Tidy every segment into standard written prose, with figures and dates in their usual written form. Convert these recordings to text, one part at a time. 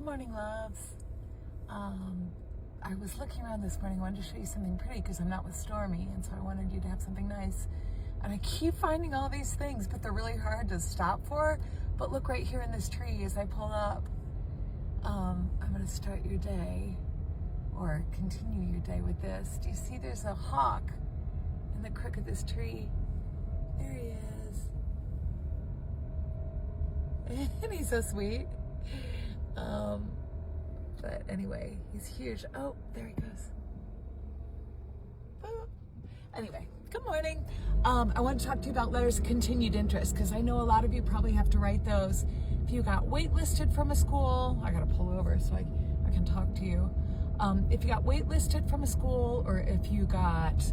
morning, loves. I was looking around this morning. I wanted to show you something pretty because I'm not with Stormy, and so I wanted you to have something nice. And I keep finding all these things, but they're really hard to stop for. But look right here in this tree as I pull up. I'm going to start your day or continue your day with this. Do you see there's a hawk in the crook of this tree? There he is. And he's so sweet. But anyway, he's huge. Oh, there he goes. Oh. Anyway, good morning. I want to talk to you about letters of continued interest because I know a lot of you probably have to write those. If you got waitlisted from a school, I got to pull over so I can talk to you. If you got waitlisted from a school or if you got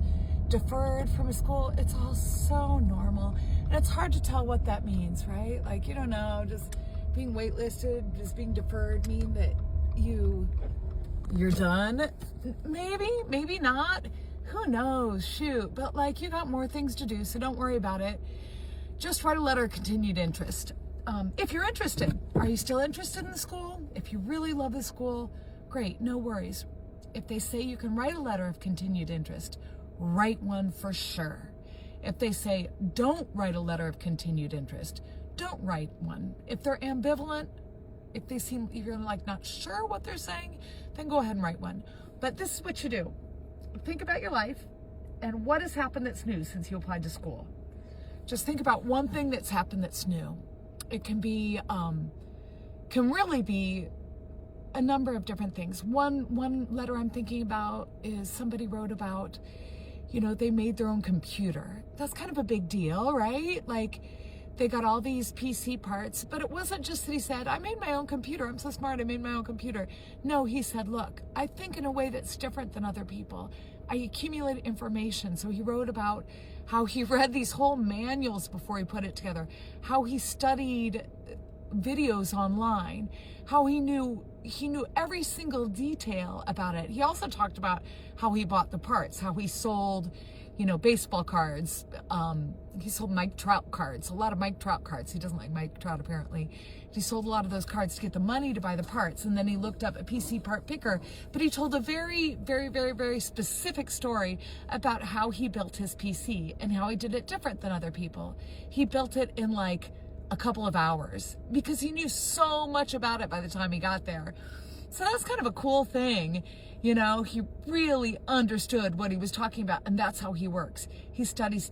deferred from a school, it's all so normal. And it's hard to tell what that means, right? Like, you don't know, just being waitlisted, just being deferred mean that you're done. Maybe not. Who knows? Shoot. But like, you got more things to do, so don't worry about it. Just write a letter of continued interest. If you're interested, are you still interested in the school? If you really love the school, great, no worries. If they say you can write a letter of continued interest, write one for sure. If they say don't write a letter of continued interest, don't write one. If they're ambivalent, if they seem you're like not sure what they're saying, then go ahead and write one. But this is what you do. Think about your life and what has happened that's new since you applied to school. Just think about one thing that's happened that's new. It can be, can really be a number of different things. One letter I'm thinking about is somebody wrote about, they made their own computer. That's kind of a big deal, right? Like, they got all these PC parts, but it wasn't just that he said, I made my own computer. I'm so smart. I made my own computer. No, he said, look, I think in a way that's different than other people. I accumulate information. So he wrote about how he read these whole manuals before he put it together, how he studied videos online, how he knew every single detail about it. He also talked about how he bought the parts, how he sold baseball cards. He sold Mike Trout cards, a lot of Mike Trout cards. He doesn't like Mike Trout, apparently. He sold a lot of those cards to get the money to buy the parts. And then he looked up a PC part picker. But he told a very, very, very, very specific story about how he built his PC and how he did it different than other people. He built it in like a couple of hours because he knew so much about it by the time he got there. So that's kind of a cool thing. He really understood what he was talking about, and that's how he works. He studies,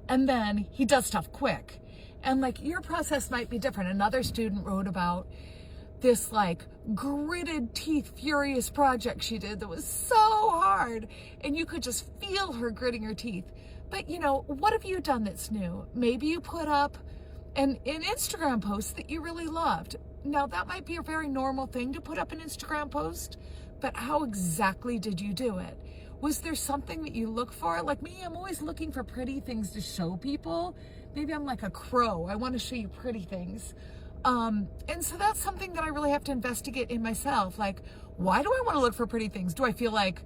and then he does stuff quick. And like, your process might be different. Another student wrote about this like gritted teeth furious project she did that was so hard, and you could just feel her gritting her teeth. But what have you done that's new? Maybe you put up an Instagram post that you really loved. Now, that might be a very normal thing to put up an Instagram post, but how exactly did you do it? Was there something that you look for? Like me, I'm always looking for pretty things to show people. Maybe I'm like a crow. I want to show you pretty things. And so that's something that I really have to investigate in myself. Like, why do I want to look for pretty things? Do I feel like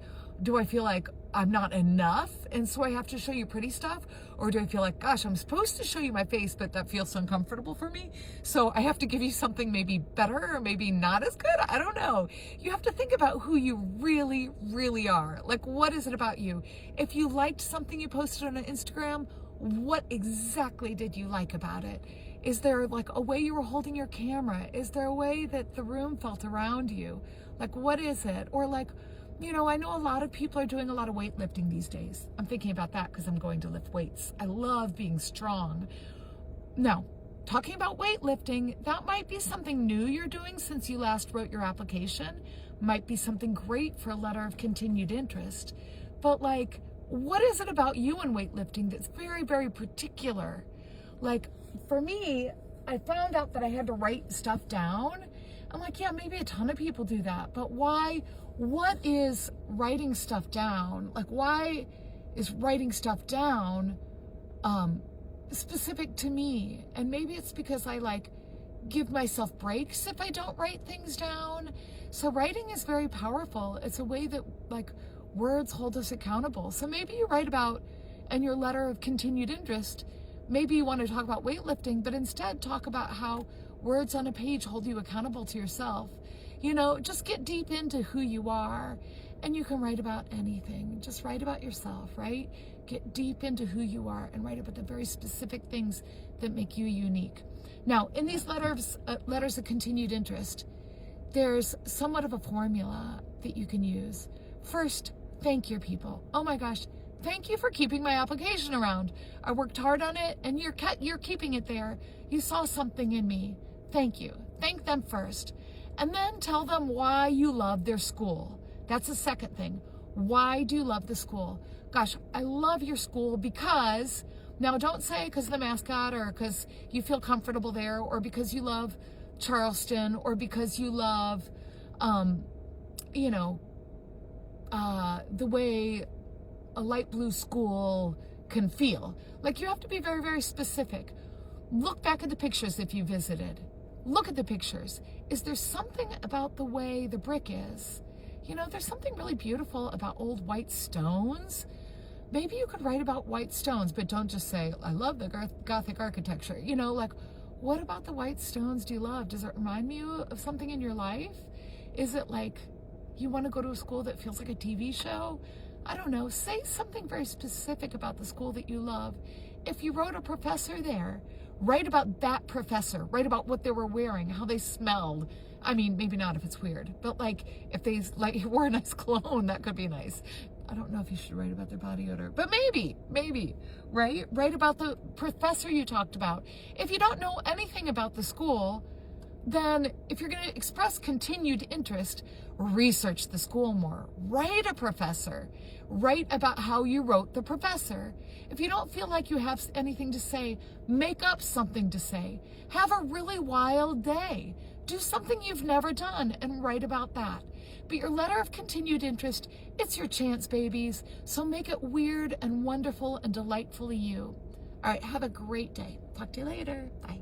I'm not enough and so I have to show you pretty stuff? Or do I feel like, gosh, I'm supposed to show you my face, but that feels uncomfortable for me, so I have to give you something maybe better or maybe not as good? I don't know. You have to think about who you really, really are. Like, what is it about you? If you liked something you posted on Instagram, what exactly did you like about it? Is there like a way you were holding your camera? Is there a way that the room felt around you? Like, what is it? Or like, I know a lot of people are doing a lot of weightlifting these days. I'm thinking about that because I'm going to lift weights. I love being strong. Now, talking about weightlifting, that might be something new you're doing since you last wrote your application. Might be something great for a letter of continued interest. But like, what is it about you and weightlifting that's very, very particular? Like, for me, I found out that I had to write stuff down. I'm like, yeah, maybe a ton of people do that, but why? What is writing stuff down? Like, why is writing stuff down specific to me? And maybe it's because I like give myself breaks if I don't write things down. So writing is very powerful. It's a way that like words hold us accountable. So maybe you write about in your letter of continued interest, maybe you want to talk about weightlifting, but instead talk about how words on a page hold you accountable to yourself. You know, just get deep into who you are, and you can write about anything. Just write about yourself, right? Get deep into who you are and write about the very specific things that make you unique. Now, in these letters of continued interest, there's somewhat of a formula that you can use. First, thank your people. Oh my gosh, thank you for keeping my application around. I worked hard on it, and you're keeping it there. You saw something in me. Thank you. Thank them first. And then tell them why you love their school. That's the second thing. Why do you love the school? Gosh, I love your school because, now don't say because of the mascot or because you feel comfortable there or because you love Charleston or because you love, the way a light blue school can feel. Like, you have to be very, very specific. Look back at the pictures if you visited. Look at the pictures. Is there something about the way the brick is? You know, there's something really beautiful about old white stones. Maybe you could write about white stones, but don't just say, I love the Gothic architecture. You know, like, what about the white stones do you love? Does it remind you of something in your life? Is it like you want to go to a school that feels like a TV show? I don't know. Say something very specific about the school that you love. If you wrote a professor there, write about that professor. Write about what they were wearing, how they smelled. I mean, maybe not if it's weird, but like if they wore a nice cologne, that could be nice. I don't know if you should write about their body odor, but maybe, right? Write about the professor you talked about. If you don't know anything about the school, then if you're going to express continued interest, research the school more. Write a professor. Write about how you wrote the professor. If you don't feel like you have anything to say, make up something to say. Have a really wild day. Do something you've never done and write about that. But your letter of continued interest, it's your chance, babies. So make it weird and wonderful and delightfully you. All right, have a great day. Talk to you later. Bye.